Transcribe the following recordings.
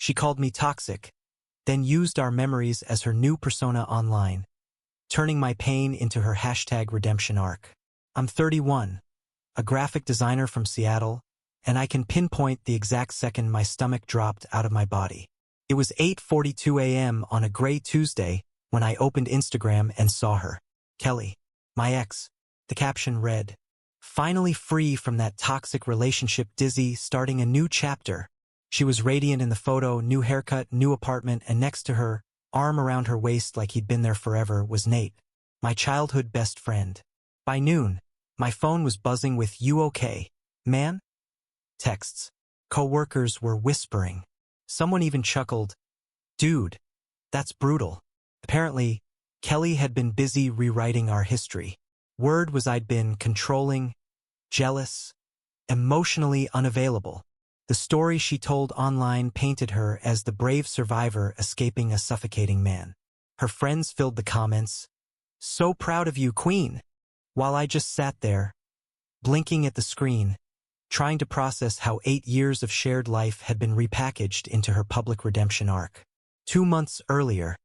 She called me toxic, then used our memories as her new persona online, turning my pain into her #redemption arc. I'm 31, a graphic designer from Seattle, and I can pinpoint the exact second my stomach dropped out of my body. It was 8:42 a.m. on a gray Tuesday when I opened Instagram and saw her. Kelly, my ex. The caption read, "Finally free from that toxic relationship dizzy, starting a new chapter." She was radiant in the photo, new haircut, new apartment, and next to her, arm around her waist like he'd been there forever, was Nate, my childhood best friend. By noon, my phone was buzzing with "You okay, man?" texts. Co-workers were whispering. Someone even chuckled, "Dude, that's brutal." Apparently, Kelly had been busy rewriting our history. Word was I'd been controlling, jealous, emotionally unavailable. The story she told online painted her as the brave survivor escaping a suffocating man. Her friends filled the comments, "So proud of you, queen," while I just sat there, blinking at the screen, trying to process how 8 years of shared life had been repackaged into her public redemption arc. 2 months earlier,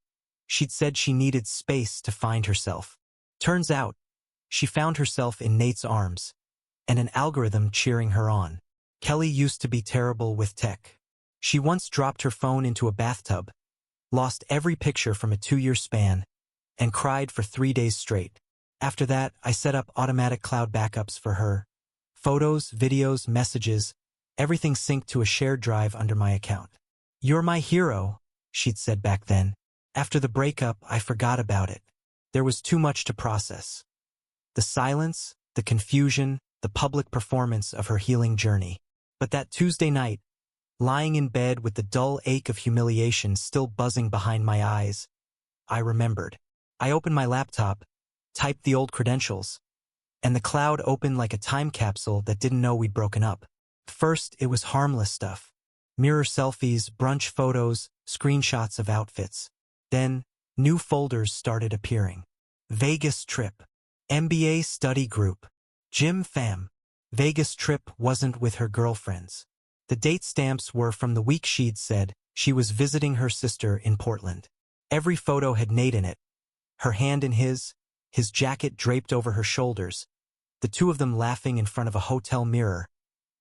she'd said she needed space to find herself. Turns out, she found herself in Nate's arms, and an algorithm cheering her on. Kelly used to be terrible with tech. She once dropped her phone into a bathtub, lost every picture from a 2-year span, and cried for 3 days straight. After that, I set up automatic cloud backups for her. Photos, videos, messages, everything synced to a shared drive under my account. "You're my hero," she'd said back then. After the breakup, I forgot about it. There was too much to process. The silence, the confusion, the public performance of her healing journey. But that Tuesday night, lying in bed with the dull ache of humiliation still buzzing behind my eyes, I remembered. I opened my laptop, typed the old credentials, and the cloud opened like a time capsule that didn't know we'd broken up. First, it was harmless stuff. Mirror selfies, brunch photos, screenshots of outfits. Then, new folders started appearing. Vegas trip, MBA study group, gym fam. Vegas trip wasn't with her girlfriends. The date stamps were from the week she'd said she was visiting her sister in Portland. Every photo had Nate in it, her hand in his jacket draped over her shoulders, the two of them laughing in front of a hotel mirror,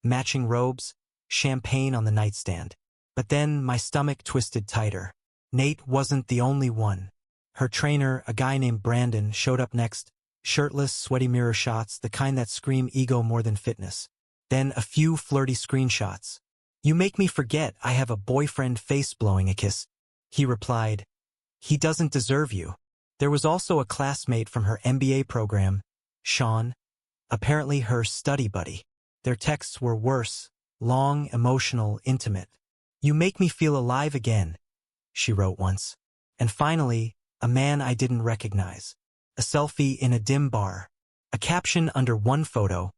matching robes, champagne on the nightstand. But then my stomach twisted tighter. Nate wasn't the only one. Her trainer, a guy named Brandon, showed up next. Shirtless, sweaty mirror shots, the kind that scream ego more than fitness. Then a few flirty screenshots. "You make me forget I have a boyfriend," face blowing a kiss. He replied, "He doesn't deserve you." There was also a classmate from her MBA program, Sean, apparently her study buddy. Their texts were worse, long, emotional, intimate. "You make me feel alive again," she wrote once. And finally, a man I didn't recognize. A selfie in a dim bar. A caption under one photo,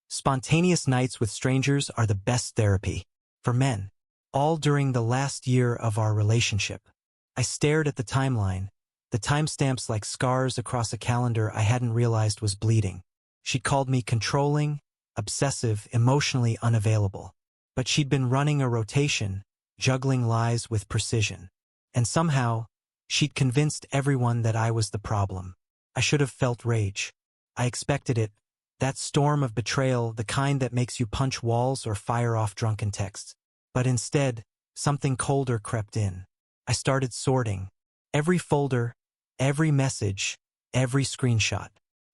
"Spontaneous nights with strangers are the best therapy." For men. All during the last year of our relationship. I stared at the timeline, the timestamps like scars across a calendar I hadn't realized was bleeding. She'd called me controlling, obsessive, emotionally unavailable. But she'd been running a rotation, juggling lies with precision. And somehow, she'd convinced everyone that I was the problem. I should have felt rage. I expected it, that storm of betrayal, the kind that makes you punch walls or fire off drunken texts. But instead, something colder crept in. I started sorting. Every folder, every message, every screenshot.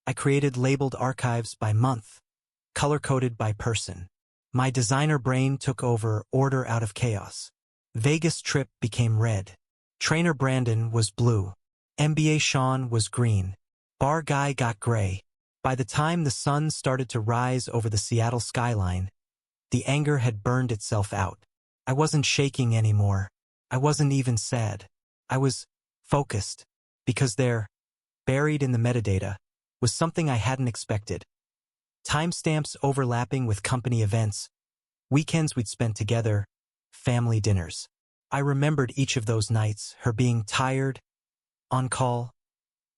I created labeled archives by month, color-coded by person. My designer brain took over, order out of chaos. Vegas trip became red. Trainer Brandon was blue. MBA Sean was green. Bar guy got gray. By the time the sun started to rise over the Seattle skyline, the anger had burned itself out. I wasn't shaking anymore. I wasn't even sad. I was focused, because there, buried in the metadata, was something I hadn't expected. Timestamps overlapping with company events, weekends we'd spent together, family dinners. I remembered each of those nights, her being tired, on call,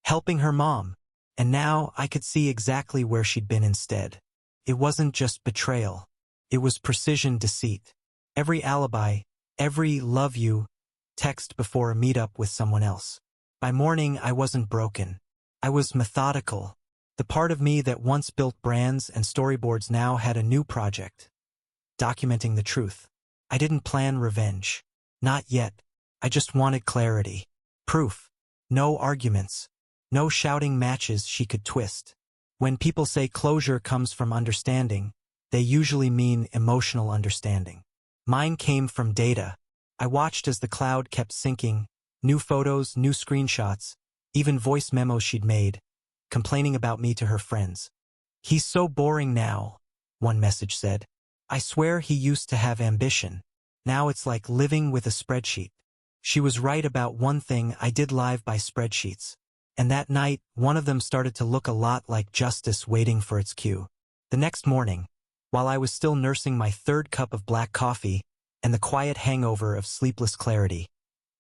helping her mom, and now I could see exactly where she'd been instead. It wasn't just betrayal. It was precision deceit. Every alibi, Every "love you" text before a meetup with someone else. By morning, I wasn't broken. I was methodical. The part of me that once built brands and storyboards now had a new project. Documenting the truth. I didn't plan revenge. Not yet. I just wanted clarity. Proof. No arguments. No shouting matches she could twist. When people say closure comes from understanding, they usually mean emotional understanding. Mine came from data. I watched as the cloud kept sinking, new photos, new screenshots, even voice memos she'd made, complaining about me to her friends. "He's so boring now," one message said. "I swear he used to have ambition. Now it's like living with a spreadsheet." She was right about one thing: I did live by spreadsheets. And that night, one of them started to look a lot like justice waiting for its cue. The next morning, while I was still nursing my third cup of black coffee and the quiet hangover of sleepless clarity,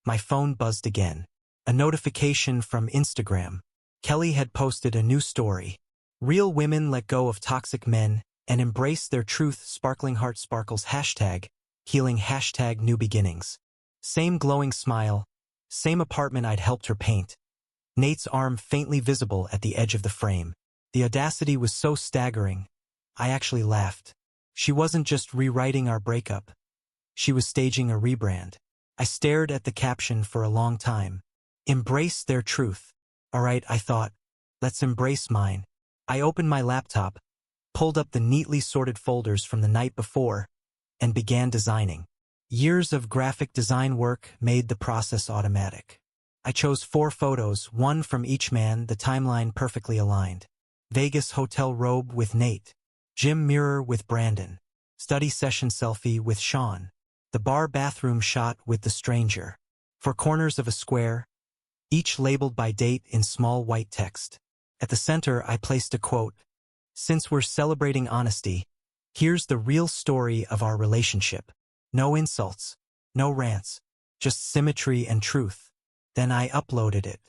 my phone buzzed again. A notification from Instagram. Kelly had posted a new story. "Real women let go of toxic men and embrace their truth." Sparkling heart sparkles. Hashtag healing. Hashtag new beginnings. Same glowing smile. Same apartment I'd helped her paint. Nate's arm faintly visible at the edge of the frame. The audacity was so staggering. I actually laughed. She wasn't just rewriting our breakup. She was staging a rebrand. I stared at the caption for a long time. Embrace their truth. All right, I thought. Let's embrace mine. I opened my laptop, pulled up the neatly sorted folders from the night before, and began designing. Years of graphic design work made the process automatic. I chose 4 photos, one from each man, the timeline perfectly aligned. Vegas hotel robe with Nate. Gym mirror with Brandon. Study session selfie with Sean. The bar bathroom shot with the stranger. 4 corners of a square, each labeled by date in small white text. At the center, I placed a quote. "Since we're celebrating honesty, here's the real story of our relationship. No insults, no rants, just symmetry and truth." Then I uploaded it.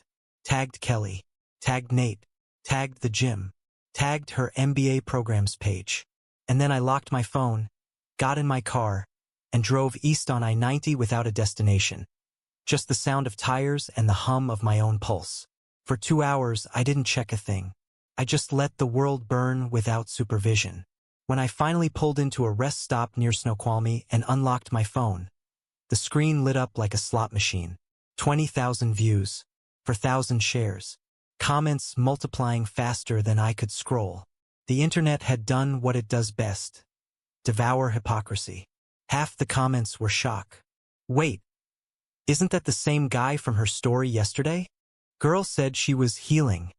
Tagged Kelly. Tagged Nate. Tagged the gym. Tagged her MBA programs page. And then I locked my phone, got in my car, and drove east on I-90 without a destination. Just the sound of tires and the hum of my own pulse. For 2 hours, I didn't check a thing. I just let the world burn without supervision. When I finally pulled into a rest stop near Snoqualmie and unlocked my phone, the screen lit up like a slot machine. 20,000 views, 4,000 shares. Comments multiplying faster than I could scroll. The internet had done what it does best. Devour hypocrisy. Half the comments were shock. "Wait, isn't that the same guy from her story yesterday?" Girl said she was healing.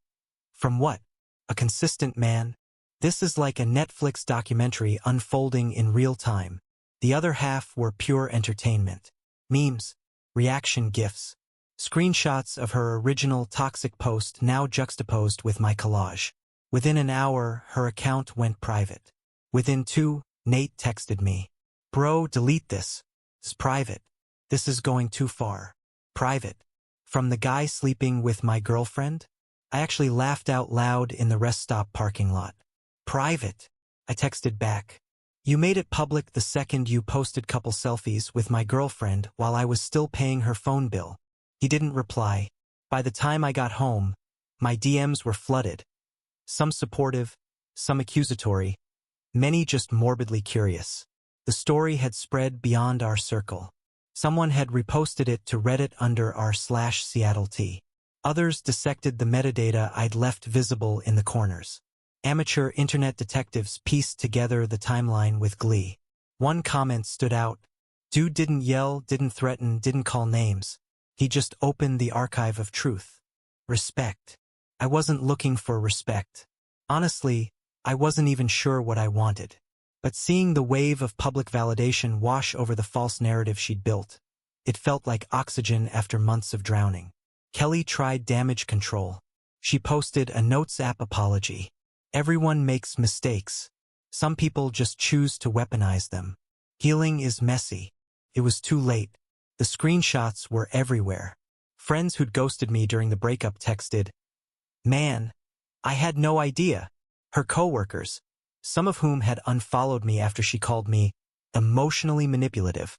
From what? A consistent man? This is like a Netflix documentary unfolding in real time. The other half were pure entertainment. Memes. Reaction GIFs. Screenshots of her original toxic post now juxtaposed with my collage. Within an hour, her account went private. Within 2, Nate texted me. "Bro, delete this. It's private. This is going too far." Private. From the guy sleeping with my girlfriend? I actually laughed out loud in the rest stop parking lot. "Private." I texted back. "You made it public the second you posted couple selfies with my girlfriend while I was still paying her phone bill." He didn't reply. By the time I got home, my DMs were flooded. Some supportive, some accusatory, many just morbidly curious. The story had spread beyond our circle. Someone had reposted it to Reddit under r/SeattleT. Others dissected the metadata I'd left visible in the corners. Amateur internet detectives pieced together the timeline with glee. One comment stood out. "Dude didn't yell, didn't threaten, didn't call names. He just opened the archive of truth." Respect. I wasn't looking for respect. Honestly, I wasn't even sure what I wanted. But seeing the wave of public validation wash over the false narrative she'd built, it felt like oxygen after months of drowning. Kelly tried damage control. She posted a Notes app apology. "Everyone makes mistakes. Some people just choose to weaponize them. Healing is messy." It was too late. The screenshots were everywhere. Friends who'd ghosted me during the breakup texted, "Man, I had no idea." Her coworkers, some of whom had unfollowed me after she called me emotionally manipulative,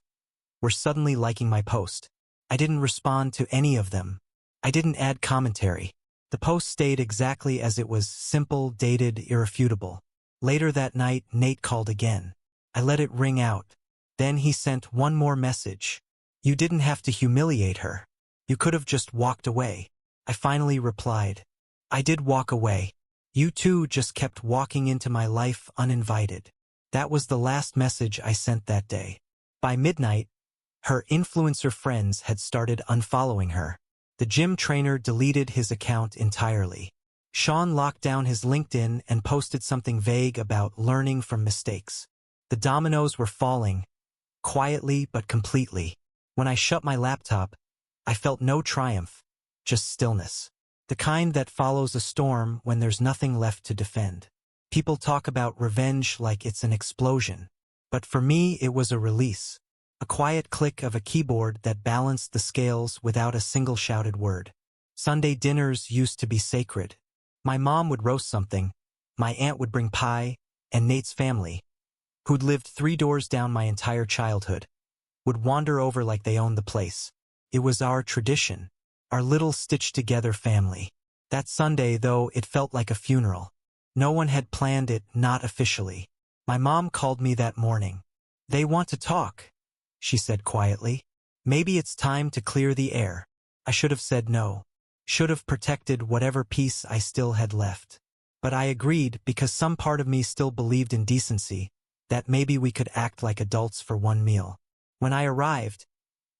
were suddenly liking my post. I didn't respond to any of them. I didn't add commentary. The post stayed exactly as it was, simple, dated, irrefutable. Later that night, Nate called again. I let it ring out. Then he sent one more message. You didn't have to humiliate her. You could have just walked away. I finally replied. I did walk away. You two just kept walking into my life uninvited. That was the last message I sent that day. By midnight, her influencer friends had started unfollowing her. The gym trainer deleted his account entirely. Sean locked down his LinkedIn and posted something vague about learning from mistakes. The dominoes were falling, quietly but completely. When I shut my laptop, I felt no triumph, just stillness. The kind that follows a storm when there's nothing left to defend. People talk about revenge like it's an explosion. But for me, it was a release. A quiet click of a keyboard that balanced the scales without a single shouted word. Sunday dinners used to be sacred. My mom would roast something, my aunt would bring pie, and Nate's family, who'd lived 3 doors down my entire childhood, would wander over like they owned the place. It was our tradition, our little stitched-together family. That Sunday, though, it felt like a funeral. No one had planned it, not officially. My mom called me that morning. They want to talk, she said quietly. Maybe it's time to clear the air. I should have said no. Should have protected whatever peace I still had left. But I agreed because some part of me still believed in decency, that maybe we could act like adults for one meal. When I arrived,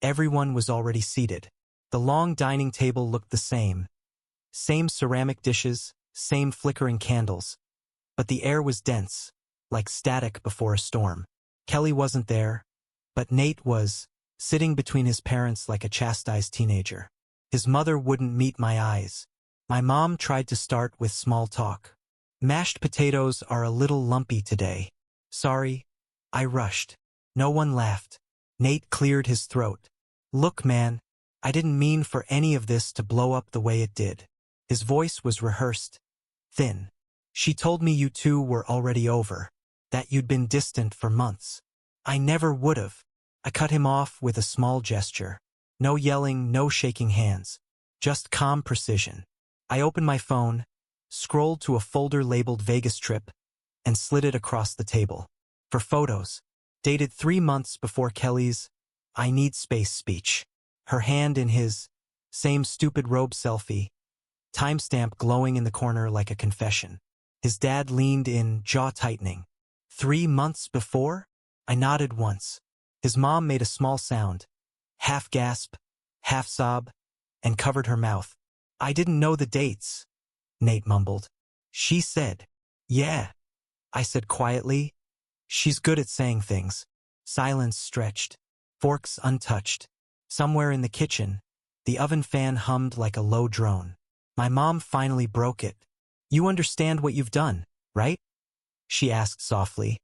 everyone was already seated. The long dining table looked the same. Same ceramic dishes, same flickering candles. But the air was dense, like static before a storm. Kelly wasn't there, but Nate was, sitting between his parents like a chastised teenager. His mother wouldn't meet my eyes. My mom tried to start with small talk. Mashed potatoes are a little lumpy today. Sorry, I rushed. No one laughed. Nate cleared his throat. Look, man, I didn't mean for any of this to blow up the way it did. His voice was rehearsed, thin. She told me you two were already over, that you'd been distant for months. I never would have. I cut him off with a small gesture. No yelling, no shaking hands. Just calm precision. I opened my phone, scrolled to a folder labeled Vegas trip, and slid it across the table. For photos. Dated 3 months before Kelly's I need space speech. Her hand in his, same stupid robe selfie, timestamp glowing in the corner like a confession. His dad leaned in, jaw tightening. 3 months before? I nodded once. His mom made a small sound, half gasp, half sob, and covered her mouth. I didn't know the dates, Nate mumbled. She said, yeah. I said quietly, she's good at saying things. Silence stretched, forks untouched. Somewhere in the kitchen, the oven fan hummed like a low drone. My mom finally broke it. You understand what you've done, right? She asked softly,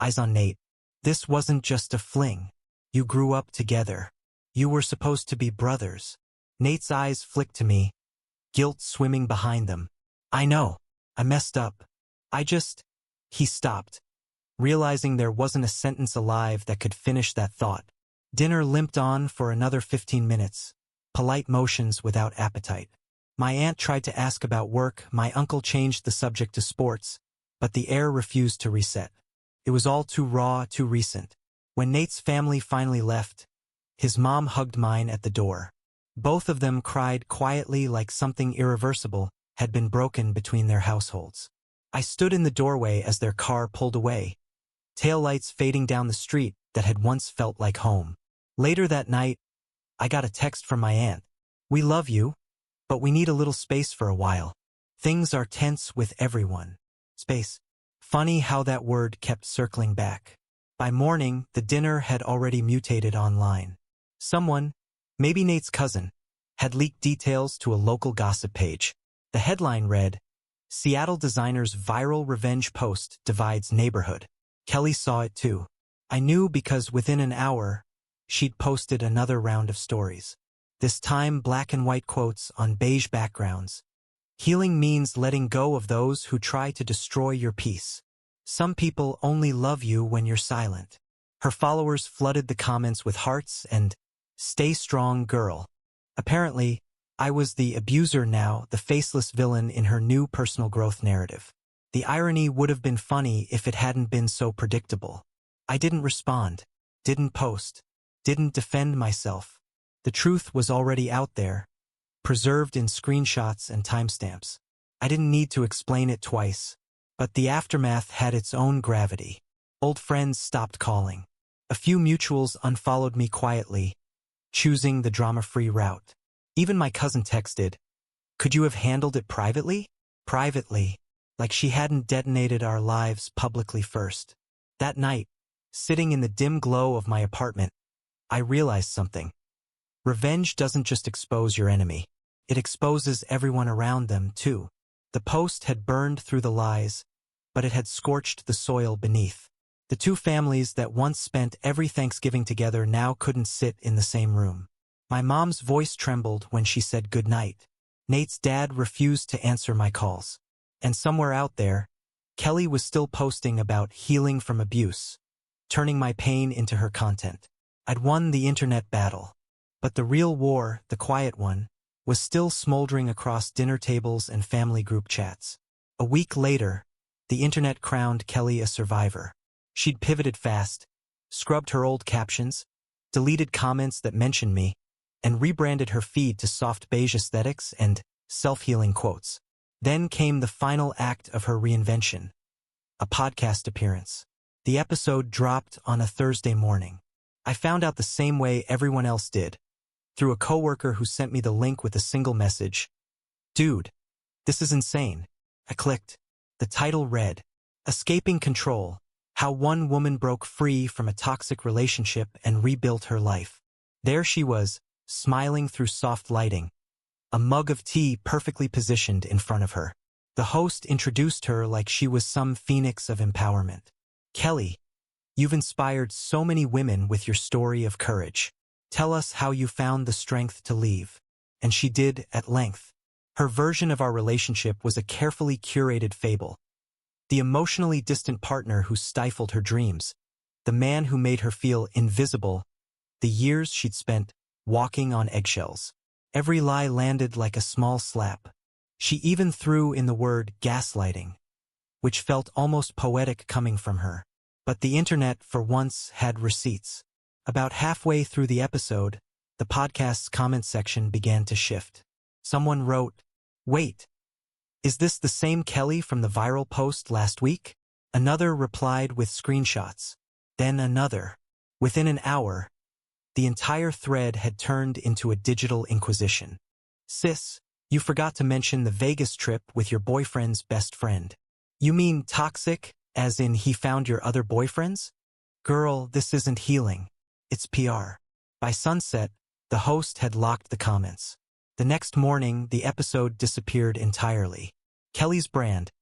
eyes on Nate. This wasn't just a fling. You grew up together. You were supposed to be brothers. Nate's eyes flicked to me, guilt swimming behind them. I know. I messed up. He stopped, realizing there wasn't a sentence alive that could finish that thought. Dinner limped on for another 15 minutes, polite motions without appetite. My aunt tried to ask about work, my uncle changed the subject to sports, but the air refused to reset. It was all too raw, too recent. When Nate's family finally left, his mom hugged mine at the door. Both of them cried quietly like something irreversible had been broken between their households. I stood in the doorway as their car pulled away, taillights fading down the street that had once felt like home. Later that night, I got a text from my aunt. We love you, but we need a little space for a while. Things are tense with everyone. Space. Funny how that word kept circling back. By morning, the dinner had already mutated online. Someone, maybe Nate's cousin, had leaked details to a local gossip page. The headline read, Seattle designer's viral revenge post divides neighborhood. Kelly saw it too. I knew because within an hour, she'd posted another round of stories. This time black and white quotes on beige backgrounds. Healing means letting go of those who try to destroy your peace. Some people only love you when you're silent. Her followers flooded the comments with hearts and "Stay strong, girl." Apparently, I was the abuser now, the faceless villain in her new personal growth narrative. The irony would have been funny if it hadn't been so predictable. I didn't respond, didn't post, didn't defend myself. The truth was already out there, preserved in screenshots and timestamps. I didn't need to explain it twice, but the aftermath had its own gravity. Old friends stopped calling. A few mutuals unfollowed me quietly, choosing the drama-free route. Even my cousin texted, "Could you have handled it privately?" Privately, like she hadn't detonated our lives publicly first. That night, sitting in the dim glow of my apartment, I realized something. Revenge doesn't just expose your enemy. It exposes everyone around them, too. The post had burned through the lies, but it had scorched the soil beneath. The two families that once spent every Thanksgiving together now couldn't sit in the same room. My mom's voice trembled when she said goodnight. Nate's dad refused to answer my calls. And somewhere out there, Kelly was still posting about healing from abuse, turning my pain into her content. I'd won the internet battle. But the real war, the quiet one, was still smoldering across dinner tables and family group chats. A week later, the internet crowned Kelly a survivor. She'd pivoted fast, scrubbed her old captions, deleted comments that mentioned me, and rebranded her feed to soft beige aesthetics and self-healing quotes. Then came the final act of her reinvention, a podcast appearance. The episode dropped on a Thursday morning. I found out the same way everyone else did, through a coworker who sent me the link with a single message. "Dude, this is insane." I clicked. The title read, "Escaping Control: How One Woman Broke Free from a Toxic Relationship and Rebuilt Her Life." There she was, smiling through soft lighting, a mug of tea perfectly positioned in front of her. The host introduced her like she was some phoenix of empowerment. "Kelly, you've inspired so many women with your story of courage. Tell us how you found the strength to leave." And she did at length. Her version of our relationship was a carefully curated fable. The emotionally distant partner who stifled her dreams, the man who made her feel invisible, the years she'd spent walking on eggshells. Every lie landed like a small slap. She even threw in the word gaslighting, which felt almost poetic coming from her. But the internet, for once, had receipts. About halfway through the episode, the podcast's comment section began to shift. Someone wrote, "Wait, is this the same Kelly from the viral post last week?" Another replied with screenshots. Then another. Within an hour, the entire thread had turned into a digital inquisition. "Sis, you forgot to mention the Vegas trip with your boyfriend's best friend. You mean toxic, as in he found your other boyfriends? Girl, this isn't healing. It's PR." By sunset, the host had locked the comments. The next morning, the episode disappeared entirely. Kelly's brand,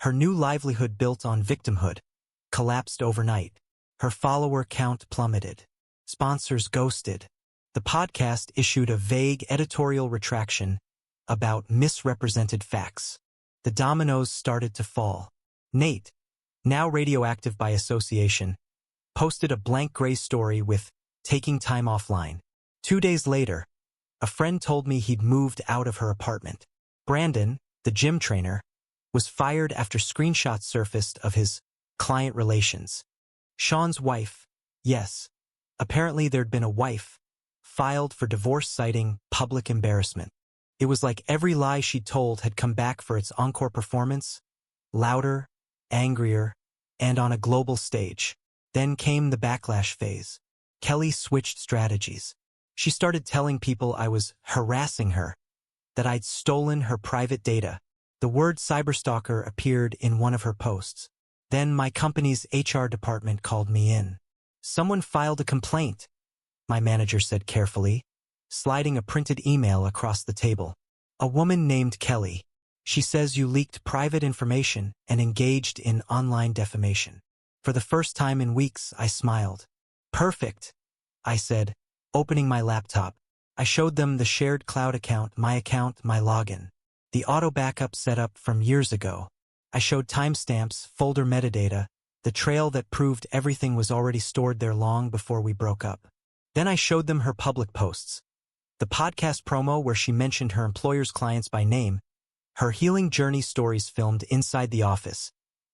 her new livelihood built on victimhood, collapsed overnight. Her follower count plummeted. Sponsors ghosted. The podcast issued a vague editorial retraction about misrepresented facts. The dominoes started to fall. Nate, now radioactive by association, posted a blank gray story with "taking time offline." 2 days later, a friend told me he'd moved out of her apartment. Brandon, the gym trainer, was fired after screenshots surfaced of his client relations. Sean's wife, yes, apparently there'd been a wife, filed for divorce citing public embarrassment. It was like every lie she'd told had come back for its encore performance, louder, angrier, and on a global stage. Then came the backlash phase. Kelly switched strategies. She started telling people I was harassing her, that I'd stolen her private data. The word cyberstalker appeared in one of her posts. Then my company's HR department called me in. "Someone filed a complaint," my manager said carefully, sliding a printed email across the table. "A woman named Kelly. She says you leaked private information and engaged in online defamation." For the first time in weeks, I smiled. "Perfect," I said, opening my laptop. I showed them the shared cloud account, my login. The auto backup setup from years ago. I showed timestamps, folder metadata, the trail that proved everything was already stored there long before we broke up. Then I showed them her public posts. The podcast promo where she mentioned her employer's clients by name, her healing journey stories filmed inside the office,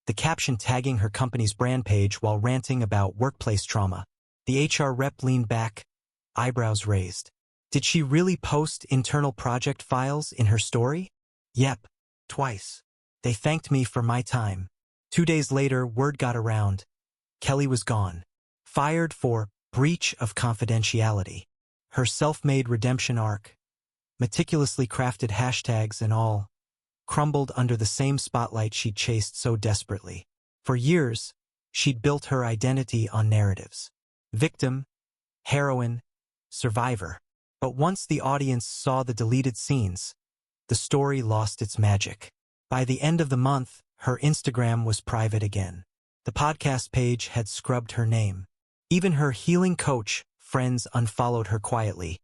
the caption tagging her company's brand page while ranting about workplace trauma. The HR rep leaned back, eyebrows raised. Did she really post internal project files in her story? Yep, twice. They thanked me for my time. 2 days later, word got around. Kelly was gone. Fired for breach of confidentiality. Her self-made redemption arc, meticulously crafted hashtags and all, crumbled under the same spotlight she'd chased so desperately. For years, she'd built her identity on narratives. Victim, heroine, survivor. But once the audience saw the deleted scenes, the story lost its magic. By the end of the month, her Instagram was private again. The podcast page had scrubbed her name. Even her healing coach friends unfollowed her quietly,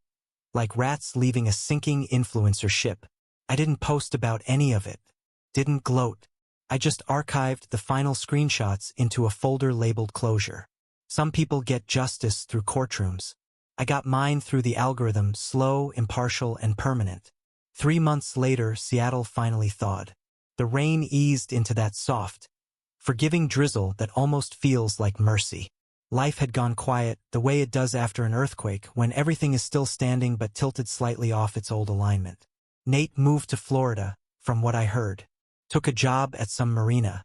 like rats leaving a sinking influencer ship. I didn't post about any of it, didn't gloat. I just archived the final screenshots into a folder labeled closure. Some people get justice through courtrooms. I got mine through the algorithm, slow, impartial, and permanent. 3 months later, Seattle finally thawed. The rain eased into that soft, forgiving drizzle that almost feels like mercy. Life had gone quiet, the way it does after an earthquake, when everything is still standing but tilted slightly off its old alignment. Nate moved to Florida, from what I heard. Took a job at some marina.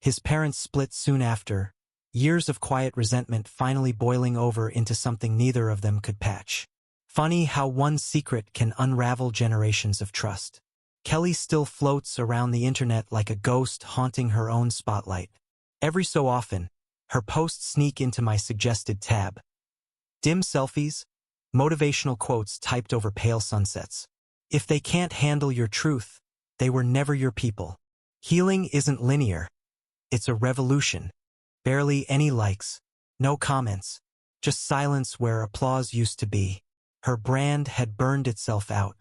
His parents split soon after, years of quiet resentment finally boiling over into something neither of them could patch. Funny how one secret can unravel generations of trust. Kelly still floats around the internet like a ghost haunting her own spotlight. Every so often, her posts sneak into my suggested tab. Dim selfies, motivational quotes typed over pale sunsets. If they can't handle your truth, they were never your people. Healing isn't linear. It's a revolution. Barely any likes, no comments, just silence where applause used to be. Her brand had burned itself out.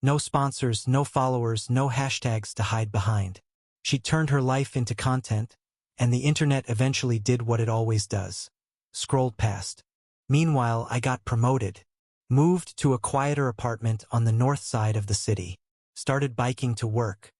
No sponsors, no followers, no hashtags to hide behind. She turned her life into content, and the internet eventually did what it always does. Scrolled past. Meanwhile, I got promoted. Moved to a quieter apartment on the north side of the city. Started biking to work.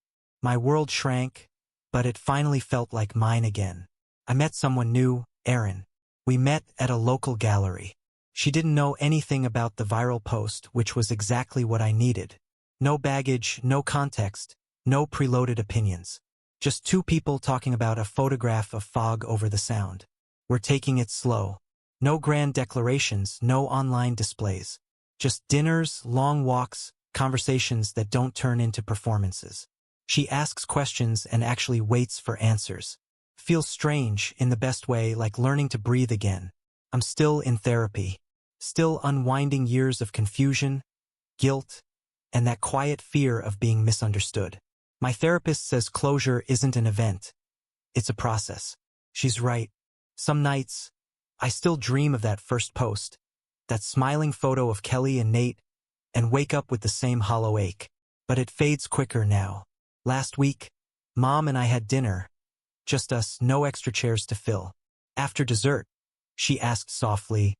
My world shrank, but it finally felt like mine again. I met someone new, Erin. We met at a local gallery. She didn't know anything about the viral post, which was exactly what I needed. No baggage, no context, no preloaded opinions. Just two people talking about a photograph of fog over the sound. We're taking it slow. No grand declarations, no online displays. Just dinners, long walks, conversations that don't turn into performances. She asks questions and actually waits for answers. Feels strange, in the best way, like learning to breathe again. I'm still in therapy. Still unwinding years of confusion, guilt, and that quiet fear of being misunderstood. My therapist says closure isn't an event. It's a process. She's right. Some nights, I still dream of that first post, that smiling photo of Kelly and Nate, and wake up with the same hollow ache. But it fades quicker now. Last week, Mom and I had dinner. Just us, no extra chairs to fill. After dessert, she asked softly,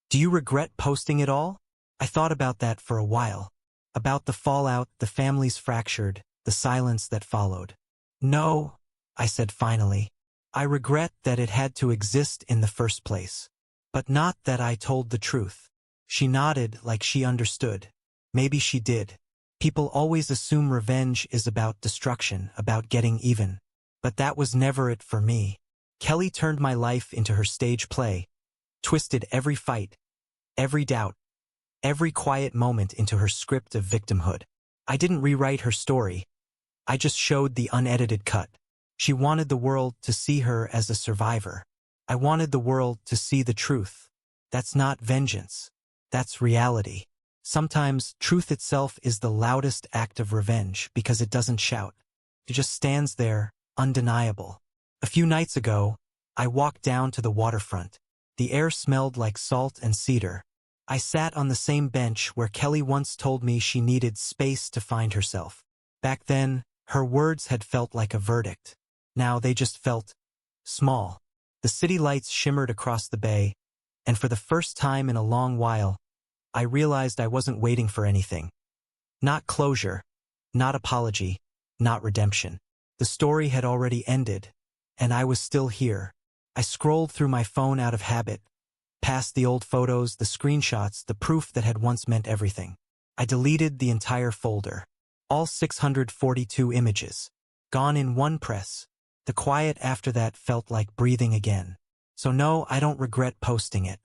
"Do you regret posting it all?" I thought about that for a while. About the fallout, the families fractured, the silence that followed. "No," I said finally. "I regret that it had to exist in the first place. But not that I told the truth." She nodded like she understood. Maybe she did. People always assume revenge is about destruction, about getting even. But that was never it for me. Kelly turned my life into her stage play, twisted every fight, every doubt, every quiet moment into her script of victimhood. I didn't rewrite her story. I just showed the unedited cut. She wanted the world to see her as a survivor. I wanted the world to see the truth. That's not vengeance. That's reality. Sometimes truth itself is the loudest act of revenge because it doesn't shout. It just stands there, undeniable. A few nights ago, I walked down to the waterfront. The air smelled like salt and cedar. I sat on the same bench where Kelly once told me she needed space to find herself. Back then, her words had felt like a verdict. Now they just felt small. The city lights shimmered across the bay, and for the first time in a long while, I realized I wasn't waiting for anything. Not closure, not apology, not redemption. The story had already ended, and I was still here. I scrolled through my phone out of habit, past the old photos, the screenshots, the proof that had once meant everything. I deleted the entire folder. All 642 images. Gone in one press. The quiet after that felt like breathing again. So no, I don't regret posting it.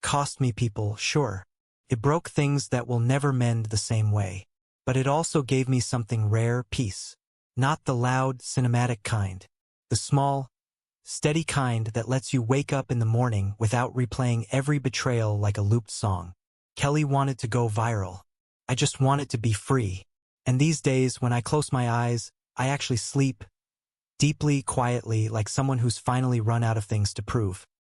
Cost me people, sure. It broke things that will never mend the same way. But it also gave me something rare, peace. Not the loud, cinematic kind. The small, steady kind that lets you wake up in the morning without replaying every betrayal like a looped song. Kelly wanted to go viral. I just wanted to be free. And these days, when I close my eyes, I actually sleep deeply, quietly, like someone who's finally run out of things to prove.